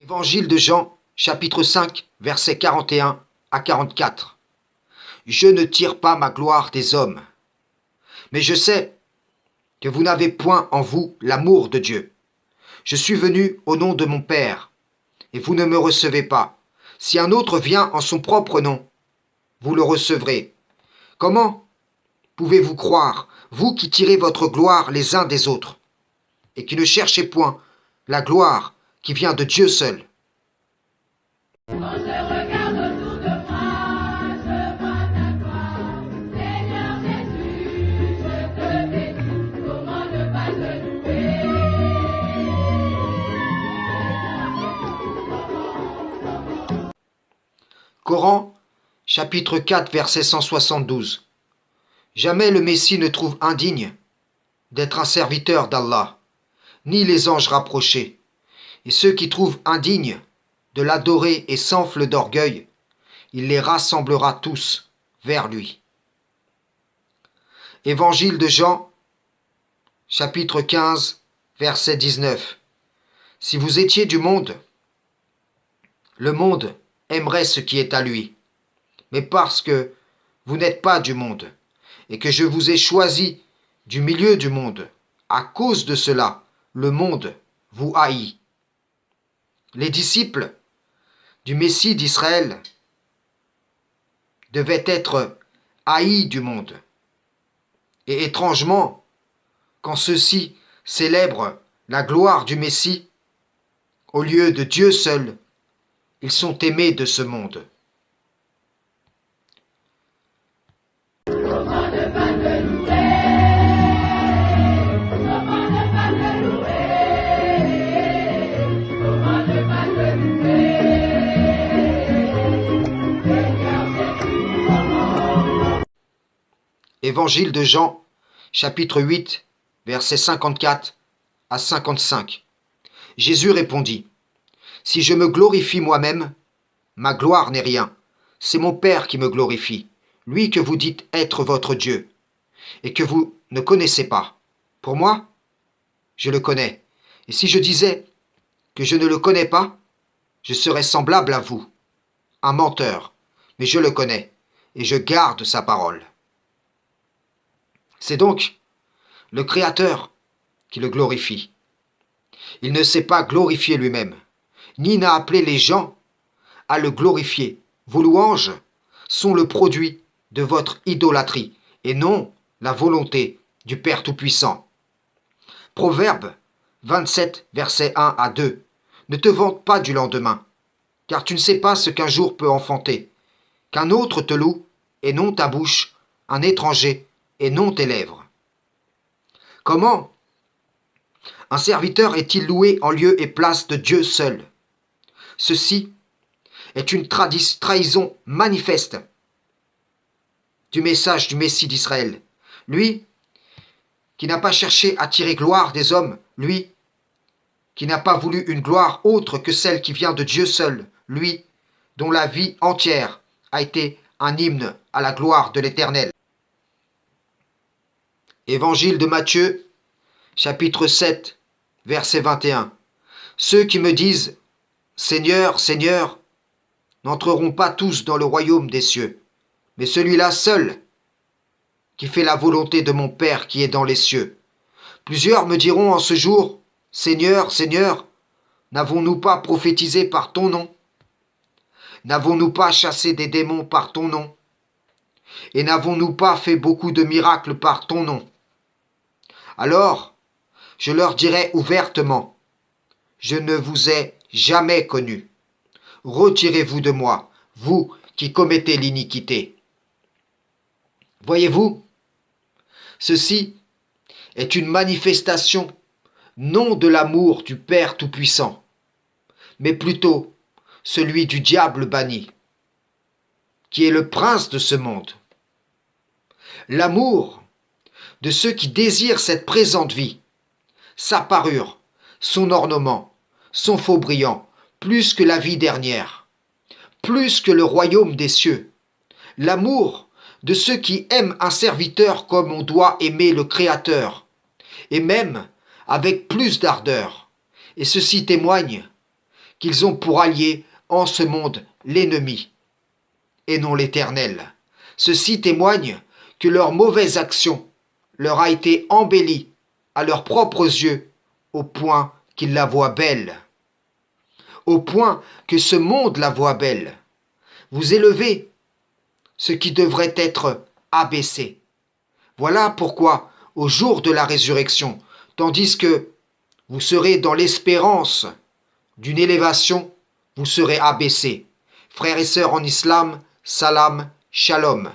Évangile de Jean, chapitre 5, versets 41 à 44. Je ne tire pas ma gloire des hommes, mais je sais que vous n'avez point en vous l'amour de Dieu. Je suis venu au nom de mon Père, et vous ne me recevez pas. Si un autre vient en son propre nom, vous le recevrez. Comment pouvez-vous croire, vous qui tirez votre gloire les uns des autres, et qui ne cherchez point la gloire qui vient de Dieu seul? On se regarde autour de moi, je vois ta gloire. Seigneur Jésus, je te bénis, comment ne pas te louer? Coran, chapitre 4, verset 172. Jamais le Messie ne trouve indigne d'être un serviteur d'Allah, ni les anges rapprochés. Et ceux qui trouvent indignes de l'adorer et s'enflent d'orgueil, il les rassemblera tous vers lui. Évangile de Jean, chapitre 15, verset 19. Si vous étiez du monde, le monde aimerait ce qui est à lui. Mais parce que vous n'êtes pas du monde, et que je vous ai choisi du milieu du monde, à cause de cela, le monde vous haït. Les disciples du Messie d'Israël devaient être haïs du monde. Et étrangement, quand ceux-ci célèbrent la gloire du Messie, au lieu de Dieu seul, ils sont aimés de ce monde. Comment ne pas te louer? Comment ne pas te louer? Comment ne pas te louer? Seigneur Jésus, comment? Évangile de Jean, chapitre 8, versets 54 à 55. Jésus répondit, « Si je me glorifie moi-même, ma gloire n'est rien. C'est mon Père qui me glorifie, lui que vous dites être votre Dieu, et que vous ne connaissez pas. Pour moi, je le connais. Et si je disais que je ne le connais pas, je serais semblable à vous, un menteur. Mais je le connais, et je garde sa parole. » C'est donc le Créateur qui le glorifie. Il ne s'est pas glorifié lui-même, ni n'a appelé les gens à le glorifier. Vos louanges sont le produit de votre idolâtrie, et non la volonté du Père Tout-Puissant. Proverbe 27, versets 1 à 2. Ne te vante pas du lendemain, car tu ne sais pas ce qu'un jour peut enfanter. Qu'un autre te loue, et non ta bouche, un étranger, et non tes lèvres. Comment un serviteur est-il loué en lieu et place de Dieu seul? Ceci est une trahison manifeste du message du Messie d'Israël. Lui, qui n'a pas cherché à tirer gloire des hommes, lui, qui n'a pas voulu une gloire autre que celle qui vient de Dieu seul, lui, dont la vie entière a été un hymne à la gloire de l'Éternel. Évangile de Matthieu, chapitre 7, verset 21. Ceux qui me disent « Seigneur, Seigneur » n'entreront pas tous dans le royaume des cieux, mais celui-là seul qui fait la volonté de mon Père qui est dans les cieux. Plusieurs me diront en ce jour « Seigneur, Seigneur, n'avons-nous pas prophétisé par ton nom? N'avons-nous pas chassé des démons par ton nom? Et n'avons-nous pas fait beaucoup de miracles par ton nom? » Alors, je leur dirai ouvertement, je ne vous ai jamais connu. Retirez-vous de moi, vous qui commettez l'iniquité. Voyez-vous, ceci est une manifestation non de l'amour du Père Tout-Puissant, mais plutôt celui du diable banni, qui est le prince de ce monde. L'amour de ceux qui désirent cette présente vie, sa parure, son ornement, son faux brillant, plus que la vie dernière, plus que le royaume des cieux. L'amour de ceux qui aiment un serviteur comme on doit aimer le Créateur, et même avec plus d'ardeur. Et ceci témoigne qu'ils ont pour allié en ce monde l'ennemi et non l'Éternel. Ceci témoigne que leur mauvaise action leur a été embellie à leurs propres yeux au point qu'ils la voient belle. Au point que ce monde la voit belle. Vous élevez ce qui devrait être abaissé. Voilà pourquoi, au jour de la résurrection, tandis que vous serez dans l'espérance d'une élévation, vous serez abaissés. Frères et sœurs en islam, salam, shalom.